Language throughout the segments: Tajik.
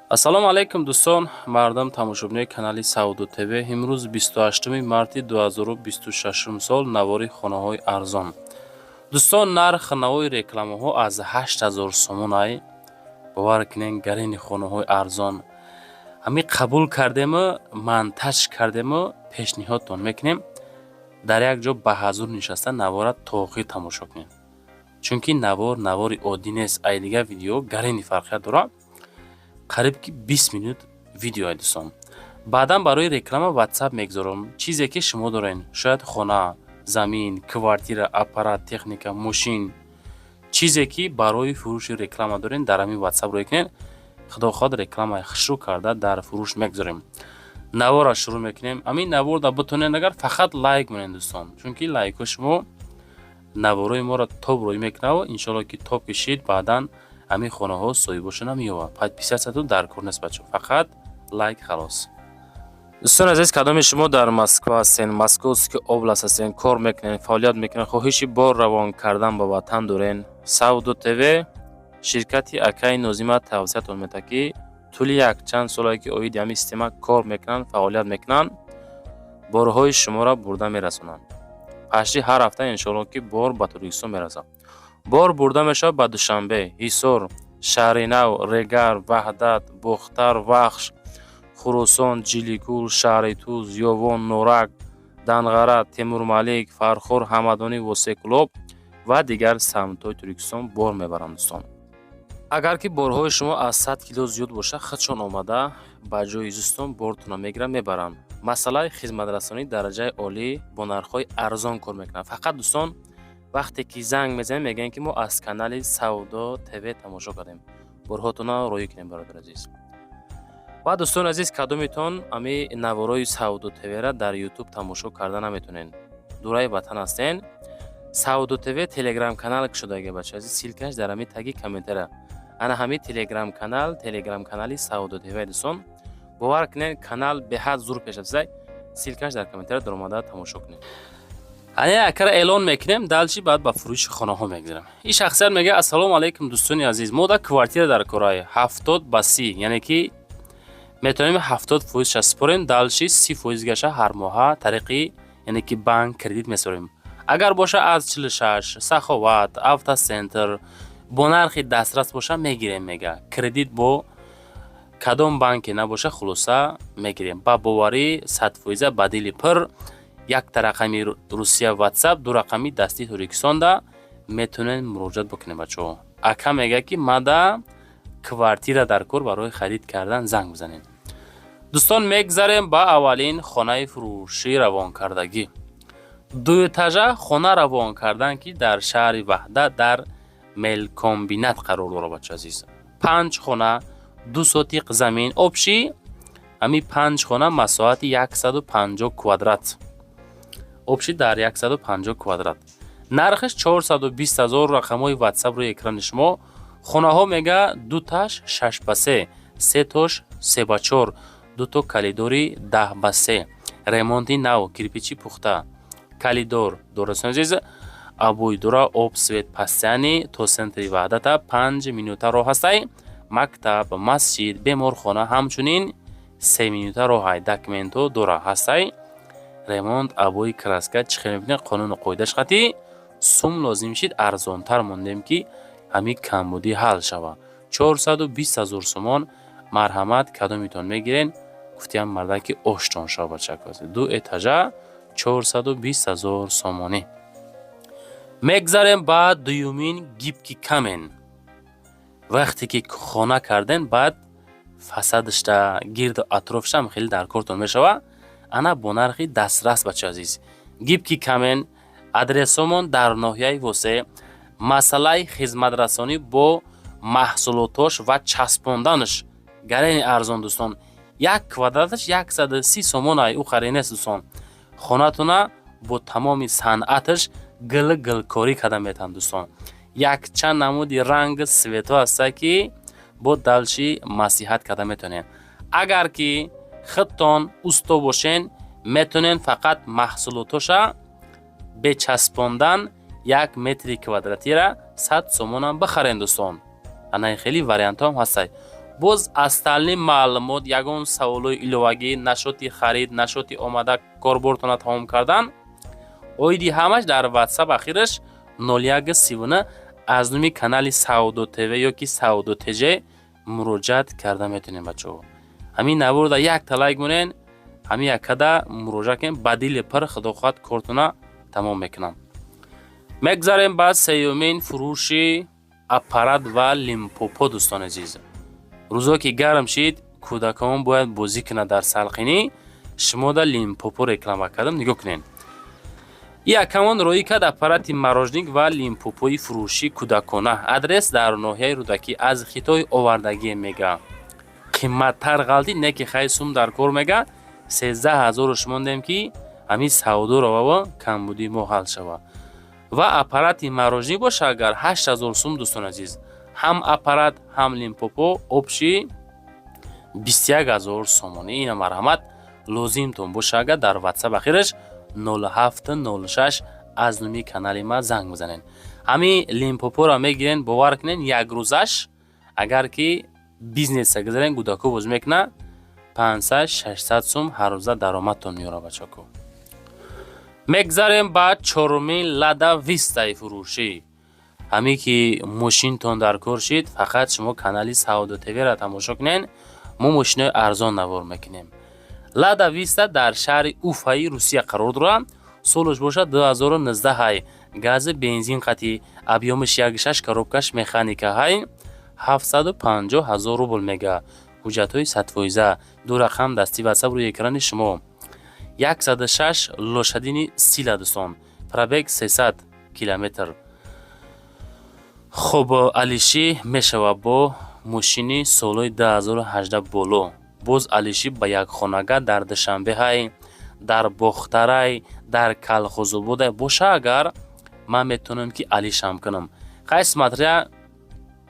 ассалому алайкум дӯстон, мардам тамошобинои канали Сауду ТВ. Имрӯз 28 марти 2026 сол, навори хонаҳои арзон. дӯстон, нарх навои рекламаҳо аз 8000 сомон ай. бовар кунед, гарини хонаҳои арзон ҳами қабул кардему, монтаж кардему, пешниҳодтон мекунем дар як ҷо ба ҳазур нишаста навора тоқӣ тамошо кунем. чунки навори оддӣ нест. Ай дигар видео гарини фарқият дорад. қариб ки 20 минут видео ай дӯстон. баъдан барои реклама WhatsApp мегзорам. чизе ки шумо дорен, шояд хона, замин, квартира, аппарат, техника, мошин, чизе ки барои фурӯши реклама дорен, дар ҳамин WhatsApp рӯй кунед. худохоҳ рекламаи шурӯъ карда дар фурӯш мегзорем. навора шурӯъ мекунем. ҳамин наворда бутонен агар фақат лайк монед дӯстон, чунки лайкҳо шумо навораи моро топ рӯй мекунад. иншоалло ки топ кишид, баъдан ҳамин хонаҳо соҳибошона меёбад. подписатсиятон дар кор нест бачо, фақат лайк халос. дӯстон азиз, кадоми шумо дар Москва ҳастен, Московский област ҳастен, кор мекунед, фаъолият мекунед, хоҳиши бор равон кардан ба ватан дорен, Сауду ТВ ширкати Акаи Нозима тавсиятон метавад ки тӯли якчанд соле ки оиди ҳамин система кор мекунанд, фаъолият мекунанд, борҳои шуморо бурда мерасонанд. пашти ҳар ҳафта иншоалло ки бор ба Туркистон мерасад. бор бурда мешавад ба Душанбе, Ҳисор, Шаҳри Нав, Регар, Ваҳдат, Бухтар, Вахш, Хурусон, Ҷилигул, Шаҳри Туз, Ёвон, Норак, Данғара, Темурмалик, Фархор, Ҳамадонӣ, Восекулоб ва дигар самтҳои Туркистон бор мебаранд дӯстон. агар ки борҳои шумо аз 100 кило зиёд боша, худшон омада ба ҷои зистон бортона мегиранд, мебаранд. масъалаи хизматрасонӣ дараҷаи олӣ бо нархҳои арзон кор мекунанд. фақат дӯстон, вақте ки занг мезанем мегӯем ки мо аз канали Сауду ТВ тамошо кардем. борҳотона роӣ кунем бародар азиз. ва дӯстон азиз, кадомитон ами наворои Сауду ТВ-ра дар YouTube тамошо карда наметонен, дураи ватан ҳастен, Сауду ТВ телеграм канал кушодаги бача азиз, силкаш дар ҳамин таги комментария. ана ҳамин телеграм канали Сауду ТВ дӯстон. бовар кунед, канал беҳад зур пеш афзай. силкаш дар комментария дар омада тамошо кунед. ане акара эълон мекунем, далчи баъд ба фурӯши хонаҳо мегзарем. ин шахсият мега: ассалому алайкум дӯстони азиз, мо дар квартира дар корай 70 ба 30, яъне ки метавонем 70% спорем, далчи 30% гаша ҳар моҳа тариқи, яъне ки банк кредит месорем. агар боша аз 46, Саховат, Автосентр бо нархи дастрас боша мегирем. мега кредит бо кадом банке набоша, хулоса мегирем ба боварӣ 100% бадили пир. якта рақами Русия WhatsApp, ду рақами дасти Туркистонда метавонен муроҷиат бикунем бачо. ака мега ки мада квартира дар кор, барои харид кардан занг бизанем. дӯстон, мегзарем ба аввалин хонаи фурӯшӣ равонкардагӣ. дуэтажа хона равон кардан ки дар шаҳри Ваҳдат дар Мелкомбинат қарор дорад бачо азиз. 5 хона, 2 сотиқ замин, обши ами 5 хона масоҳати 150 квадрат. обши дар 150 квадрат. нархиш 420 000. рақамҳои WhatsApp рӯи экрани шумо. хонаҳо мега 2 таш 6 ба 3, 3 тош 3 ба 4, 2 то калидори 10 ба 3, ремонти нав, кирпичи пухта, калидор дорастон азиз, абуйдура, об, свет, пастяни то сентри Ваҳдата 5 минута роҳ ҳастай. мактаб, масҷид, беморхона ҳамчунин 3 минута роҳай. документҳо дора ҳастай. ремонт, абои краска, чӣ хел мебинед, қонуну қоидааш хати сум лозим шид, арзонтар мондем ки ҳамин камбудӣ ҳал шавад. 420 000 сомон. марҳамат, кадомитон мегирен? гуфтиям марда ки оштон шава бачакоз. 2 этажа 420 000 сомонӣ. мегзарем ба дуюмин гибки камен. вақте ки хона карден, баъд фасадашта, гирду атрофшам хеле дар кортон мешавад. ана бо нархи дастрас бача азиз. гибки камен. адресомон дар ноҳияи восе. масъалаи хизматрасонӣ бо маҳсулотош ва часпонданаш гарини арзон дӯстон. 1 квадраташ 130 сомон ай, ӯ харид нест дӯстон. хонатона бо тамоми санъаташ гилкорӣ карда метавонад дӯстон. якчанд намуди ранг светҳо ҳаста ки бо далчи масиҳат карда метавонем. агар ки худтон усто бошен, метавонен фақат маҳсулотоша бечаспондан 1 метри квадратира 100 сомонам бихарен дӯстон. ана хеле вариантҳам ҳастай. боз аз тални маълумот ягон саволои иловагӣ, нашоти харид, нашоти омада корбортона тамом кардан, оиди ҳамаш дар WhatsApp ахираш 0139 аз номи канали Сауду ТВ ёки Сауду ТЖ муроҷиат карда метонем бачаҳо. ҳамин навурда як талайк монен, ҳамин якада муроҷиат кунем, ба дили пир худохоҳад кортона тамом мекунам. мегзарем ба сеюмин фурӯши аппарат ва лимпопо. дӯстон азиз, рӯзо ки гарм шид, кӯдакон бояд бозӣ кунад дар салқинӣ, шумо да лимпопо реклама кардам, нигоҳ кунед. якамон роӣ кард аппарати морожник ва лимпопои фурӯши кӯдакона. адрес дар ноҳияи рӯдакӣ аз Хитой овардагӣ мега. қимматтар галти не ки хай сум дар кор мега 13000 шумондем ки ҳамин савдо рава камбуди мо ҳал шава. ва аппарати морожник боша агар 8000 сум. дӯстон азиз, ҳам аппарат ҳам лимпопо обши 21000 сомонӣ. ина марҳамат лозимтон боша агар дар WhatsApp ахираш 0706 аз номи канали ма занг бизанен. ҳамин лимпопоро мегирен, бовар кунен як рӯзаш агар ки бизнеса гузарен гӯдако боз мекуна 500-600 сум ҳар рӯза даромадтон меёра бачако. мегзарем ба чорумин Lada Vista-и фурӯшӣ. ҳамин ки мошинтон дар кор шид, фақат шумо канали Сауду ТВ-ро тамошо кунен, мо мошинои арзон навор мекунем. Lada Vista дар шаҳри Уфаи Русия қарор дорад. солаш бошад 2019. гази бензин қатъи объёмаш 1.6 коробкаш механика ҳай 750,000 рубл мега. ҳуҷҷатҳои 100%. ду рақам дасти WhatsApp рӯи экрани шумо. 106 лошадини сила дӯстон. пробег 300 километр. хуб, алиши мешава бо мошини солҳои 2018 боло. боз алиши ба якхонага дар Душанбеҳай, дар Бохтарай, дар Калхозободай боша агар, ман метавонам ки алишам кунам. қайс матрия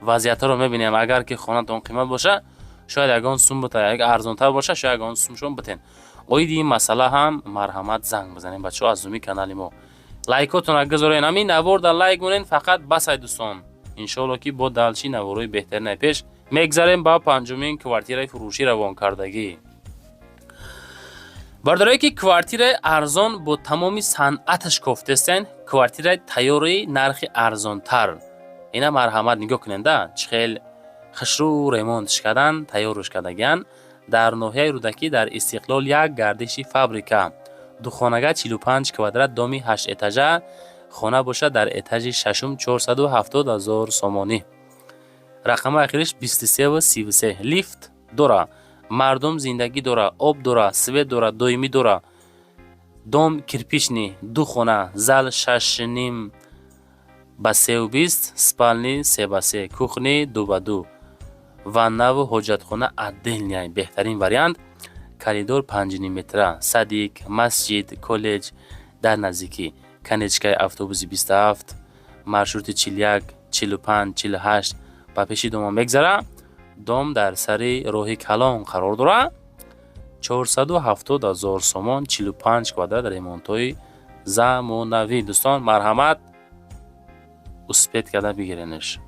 вазъиятаро мебинем. агар ки хонатон қимат боша, шояд ягон сум бута, як арзонтар боша, шояд ягон сум шум бутен. оиди ин масъала ҳам марҳамат занг бизанем бачаҳо аз номи канали мо. лайкотона гузорен, ҳамин наворда лайк монен, фақат басай дӯстон. иншоалло ки бо далчи наворои беҳтарини пеш. мегзарем ба панҷумин квартираи фурӯшӣ равонкардагӣ. бардорае ки квартираи арзон бо тамоми санъаташ кофтестен, квартираи тайёри нархи арзонтар. ина марҳамат нигоҳ куненда чӣ хел хушрӯ ремонтш кардан, тайёрш кардагиан. дар ноҳияи рӯдакӣ дар Истиқлол як гардиши фабрика. духонага 45 квадрат, доми 8 этажа, хона бошад дар этажи 6 470,000 сомонӣ. рақами ахириш 23 ва 33. лифт дора, мардум зиндагӣ дора, об дора, свет дора, доимӣ дора. дом кирпични, ду хона, зал 6.5 ба 3.20, спални 3 ба 3, кухни 2 ба 2. ваннаву ҳоҷатхона отдельная, беҳтарин вариант. коридор 5.5 метра, садик, масҷид, коллеҷ дар наздикӣ. канечкаи автобуси 27, маршрути 41, 45, 48 ба пеши дома мегзара. дом дар сари роҳи калон қарор дорад. 470,000 сомон, 45 квадрат, ремонтҳои замонавӣ. дӯстон марҳамат успед карда бигиренаш.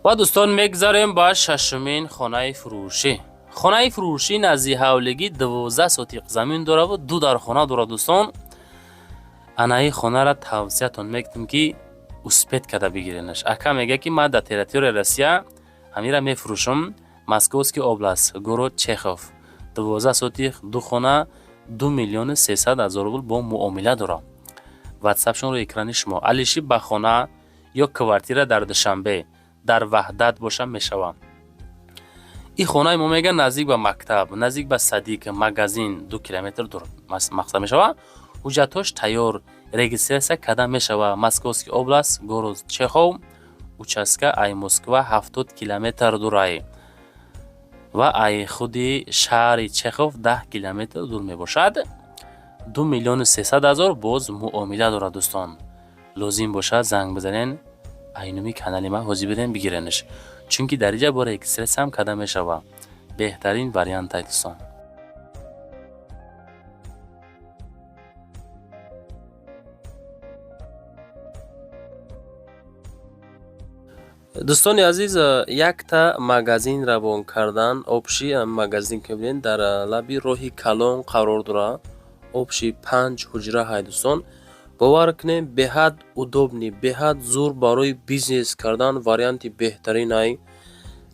ва дӯстон мегзарем ба шашумин хонаи фурӯшӣ. хонаи фурӯшӣ назди ҳавлигӣ 12 сотиқ замин дораву 2 дар хона дорад. дӯстон анаи хонара тавсиятон мекунем ки успед карда бигиренаш. ака мега ки ман дар территорияи Россия ҳамира мефурӯшам. Московский област, город Чехов. 12 сотиқ, 2 хона, 2,300,000 рубл бо муомила дорам. WhatsApp-шон рӯи экрани шумо. алиши ба хона ё квартира дар Душанбе, дар Ваҳдат боша мешава. ин хонаи мо мега наздик ба мактаб, наздик ба садик, магазин 2 километр дур мақсад мешава. ҳуҷҷатҳош тайёр, регистрация карда мешава. Московский област, город Чехов, участка ай Москва 70 километр дурай ва ай худи шаҳри Чехов 10 километр дур мебошад. 2,300,000 боз муомила дорад. дӯстон лозим бошад занг бизанен, айнуми канали ма ҳозир бидем бигиренаш, чунки дар инҷа бо регистрация ҳам карда мешава. беҳтарин вариант ай дӯстон. дӯстони азиз, якта магазин равон кардан. Обши магазин ки бинед дар лаби роҳи калон қарор дорад. Обши 5 ҳуҷра ҳай дӯстон. бовар кунем беҳад удобни, беҳад зур барои бизнес кардан варианти беҳтарин ай.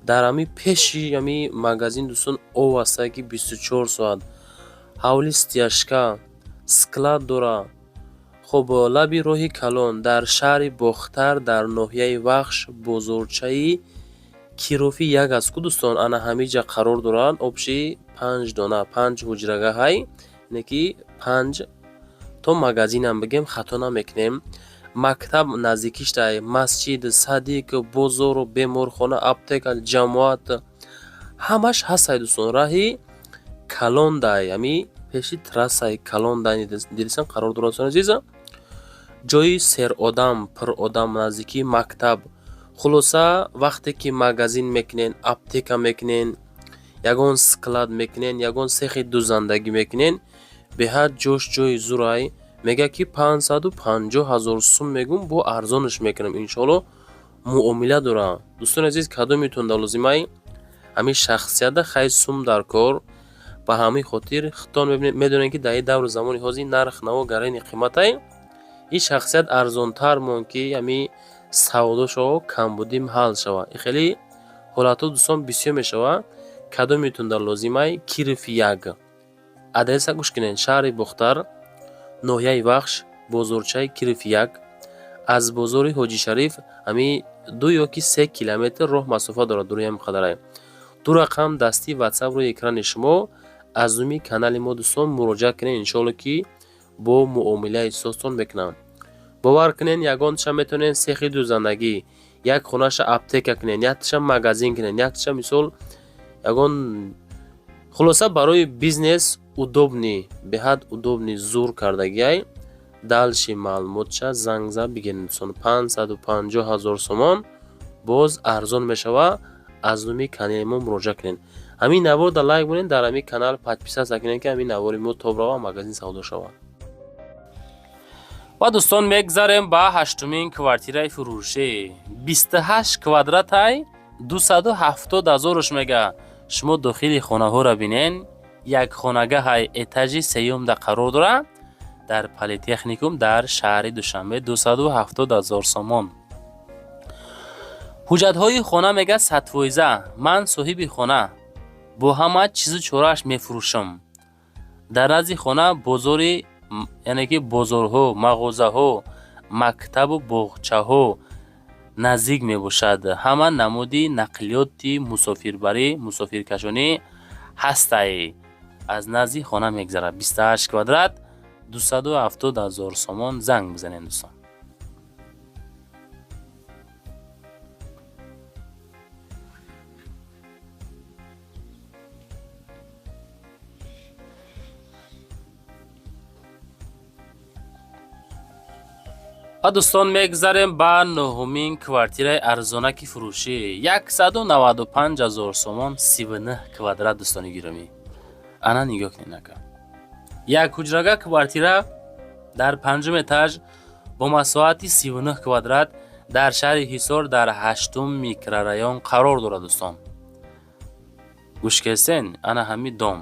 дар ҳами пеши ҳами магазин дӯстон ов ҳастае ки 24 соат ҳавли стяжка склад дора. хуб лаби роҳи калон дар шаҳри бохтар дар ноҳияи вахш бозорчаи кирофи як аст ку дӯстон ана ҳамиҷа қарор дорад. обши 5 дона 5 ҳуҷрага ҳай, яъне ки 5 то магазинам бигем хато намекунем. мактаб наздикиштай, масҷид, садиқ, бозору беморхона, аптека, ҷамоат ҳамаш ҳастай дӯстон. раҳи калондай ҳами пеши трассаи калондай дилисан қарор дорад дӯстон азиз. ҷои серодам пуродам наздикии мактаб. хулоса вақте ки магазин мекунен, аптека мекунен, ягон склад мекунен, ягон сехи дӯзандагӣ мекунен, беҳад ҷош ҷои зурай. мега ки 550 000 сум мегум, бо арзонаш мекунам иншоалло муомила дора. дӯстони азиз, кадомитон дар лозимай ҳами шахсияда хай сум дар кор. ба ҳамин хотир хитон медонем ки дар ин давру замони ҳозир нарх наво гарини қиматай. ин шахсият арзонтар мон ки ҳами савдошо камбудим ҳал шава. хеле ҳолатҳо дӯстон бисёр мешава. кадомитон дар лозимай кириф як адреса гӯш кунен. шаҳри бохтар ноҳияи вахш бозорчаи кириф як. аз бозори ҳоҷи шариф ҳами 2 ё ки 3 километр роҳ масофа дорад. дуруи ҳам қадарай. ду рақам дастии ватсап рӯи экрани шумо. аз уми канали мо дӯстон муроҷиат кунед, иншоалло ки бо муомилаи сосон мекунам. бовар кунен ягонтиша метавонен сехи дӯзандагӣ, як хонаша аптека кунен, яктиша магазин кунен, яктиша мисол ягон хулоса барои бизнес удобни, беҳад удобни зур кардагиай. далши маълумотша зангза бигиред дӯстон. 550 000 сомон боз арзон мешава. аз уми канали мо муроҷиат кунед. ҳамин навор да лайк бонед, дар ҳамин канал подписатсия кунед ки ҳамин навори мо тоб рава магазин савдо шава. ва дӯстон мегзарем ба ҳаштумин квартираи фурӯшӣ. 28 квадратай 270 000 мега. шумо дохили хонаҳоро бинен. як хонагаҳай этажи сеюмда қарор дорад. дар политехникум дар шаҳри душанбе 270 000 сомон. ҳуҷҷатҳои хона мега 100%. ман соҳиби хона бо ҳама чизу чорааш мефурӯшам. дар назди хона бозори яъне ки бозорҳо, мағозаҳо, мактабу боғчаҳо наздик мебошад. ҳама намуди нақлиёти мусофирбарӣ, мусофиркашонӣ ҳастай. аз назди хона мегзарад. 28 квадрат 270 000 сомон. занг бизанед дӯстон. ва дӯстон мегзарем ба нӯҳумин квартираи арзонаки фурӯшӣ. 195 000 сомон 39 квадрат. дӯстони гиромӣ, ана нигоҳ кунед ака. як ҳуҷрага квартира дар 5 этаж бо масоҳати 39 квадрат дар шаҳри ҳисор дар 8 микрорайон қарор дорад. дӯстон гӯш кестен, ана ҳами дом.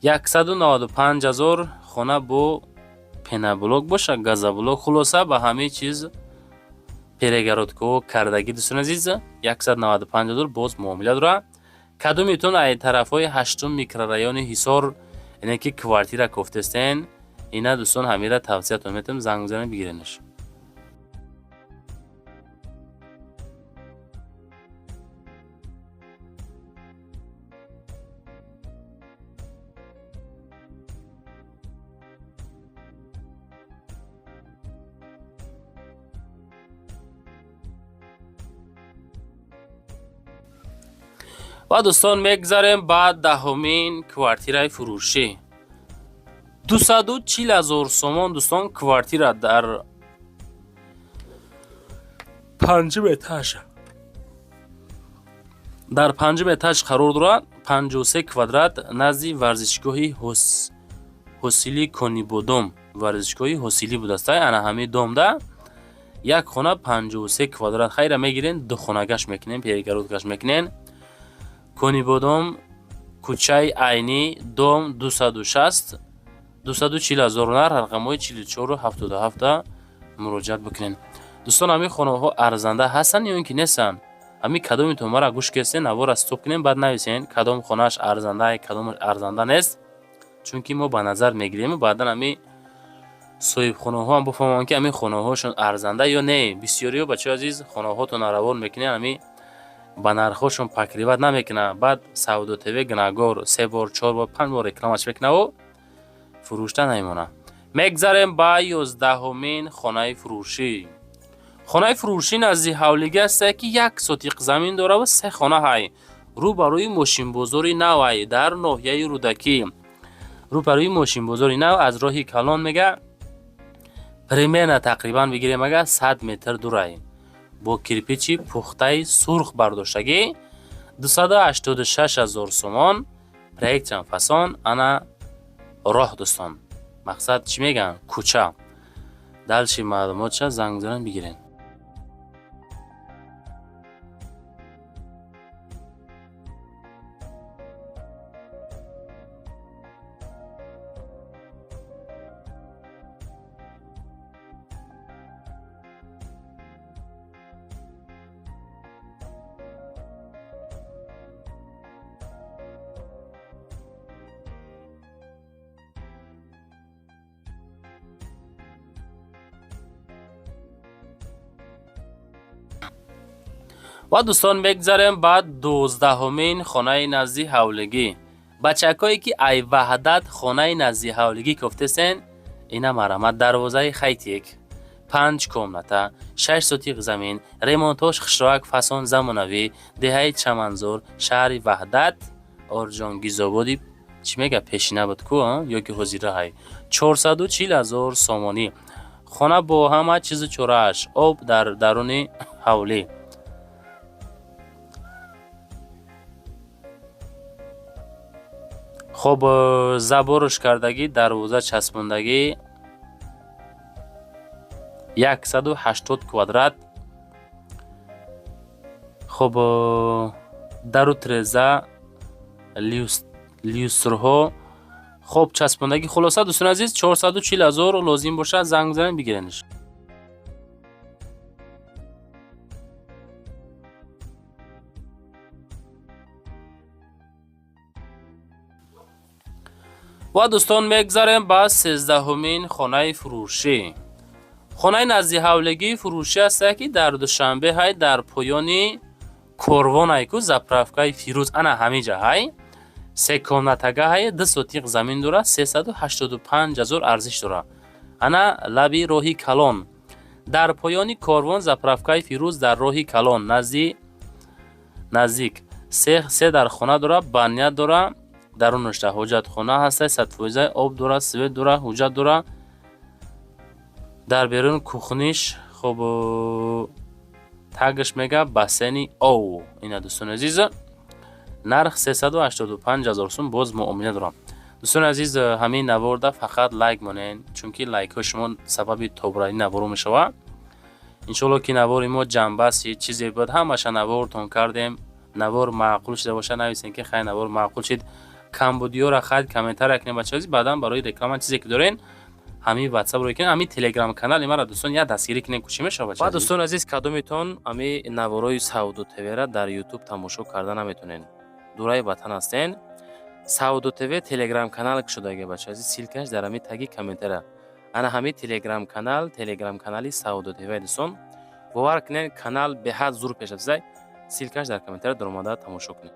195 000 хона бо пенаблок боша, газаблок, хулоса ба ҳамин чиз перегородкаҳо кардагӣ. дӯстон азиз, 195 000 боз муомила дорад. кадомитон ай тарафҳои 8 микрорайони ҳисор яъне ки квартира кофтестен, ина дӯстон ҳамира тавсиятон метавонем занг бизанед бигиренаш. ва дӯстон мегзарем ба даҳумин квартираи фурӯшӣ. 240 000 сомон. дӯстон квартира дар 5 этаж дар 5 этаж қарор дорад. 53 квадрат назди варзишгоҳи ҳосили конибодом. варзишгоҳи ҳосилӣ будааст. ана ҳамин домда یک خانه 53 کвадрат. خیر میگیرین دو خانه گش میکنین، پیرگرود گش میکنین. کنی بودم کوچه عینی دوم 260 240,000 نر رقمای 44 و 77 مراجعت بکنین. دوستان همین خانه ها ارزنده هستن یا اینکه نیستن؟ همین کدومتون مرا گوش کردین نوار استوب کنین، بعد نویسین کدوم خانهش ارزنده کدوم ارزنده نیست، چون که ما به نظر میگیریم بعدا همین صاحب خانه ها هم بفهمن که همین خانه هاشون ارزنده یا نه. بسیاری بچه عزیز خانه هاتون روان میکنین همین با نرخشون پکریوت نمیکنه، بعد سعودو تیوی گناهگار 3 بار 4 بار 5 بار رکلامش میکنه و فروشته نمیمونه. میگذاریم با 11مین خانه فروشی. خانه فروشی نزدیک حولگی است که یک سوتیق زمین داره و 3 خانه های روبروی ماشین بزرگی نو در ناحیه رودکی. روبروی ماشین بزرگی نو از راه کلان میگه پریمیر تقریبا بگیریم مگه 100 متر دوره با کرپیچی پخته سرخ برداشتگی 286,000 سومان. پروژه چند فصل انا راه دوستان. مقصد چی میگن؟ کوچه. دلچی معلومات چه زنگ زدن بگیرین. و دوستان میگذاریم بعد 12مین خانه نزدیک حولگی. بچکایی که ای وحدت خانه نزدیک حولگی گفتین اینا مرمت دروازه خیتیک 5 کمنته 6 سوتیق زمین ریمونتاژ خشراک فسان زمانوی دهه چمنزور شهر وحدت اورجان گیزابادی چی میگه پیشینه بود کو یا که حضیره های 440,000 سومانی. خانه با همه چیز چورش آب در درون حولی. خب زبورش کردگی دروازه چسبوندگی 180 کوادرات. خب درو ترزه لیوسترها خب چسبوندگی خلاصه دوستان عزیز 440,000 لازم باشه زنگ زنین بگیرنش. و دوستان میگذاریم با 13مین خانه فروشی. خانه نزدیک حولگی فروشی است که در دوشنبه های در پایانی کاروان های کو زپرافکای فیروز انا همیجا های 3 کمنته های 2 سوتیق زمین داره 385,000 ارزش داره. انا لبی راهی کلان در پایانی کاروان زپرافکای فیروز در راهی کلان نزدیک 3 در خانه داره بنیاد داره درونش حجت خانه هست 100% آب داره سویت داره حجت داره در بیرون کوخنیش خب تگش میگه بسنی او. اینا دوستان عزیز نرخ 385,000 سوم باز معامله دارم. دوستان عزیز همین نوارده فقط لایک مونین چون که لایک ها شما سبب توبرایی نوارو میشوه. انشالله که نوار ما جنبه است چیزی بود همش نوارتون کردیم نوار معقول شده باشه نویسین که خیلی نوار معقول شد کمبودیو را خرید کامنتر رکنین بچه‌ها بعدا برای رکلام چیزی که دارین همین واتساپ رو کنین همین تلگرام کانال ما را دوستان یا دستگیری کنین کوچی میشه بچه‌ها. دوستان عزیز کدومتون همین نوارای سعودو تیوی را در یوتیوب تماشا کردن نمیتونین دورای وطن هستین سعودو تیوی تلگرام کانال شدهگه بچه‌ها سیلکش در همین تگی کامنتر انا همین تلگرام کانالی سعودو تیوی دوستان باور کنین کانال به حد زور پیش رفته سیلکش در کامنتر در اومده تماشا کنین.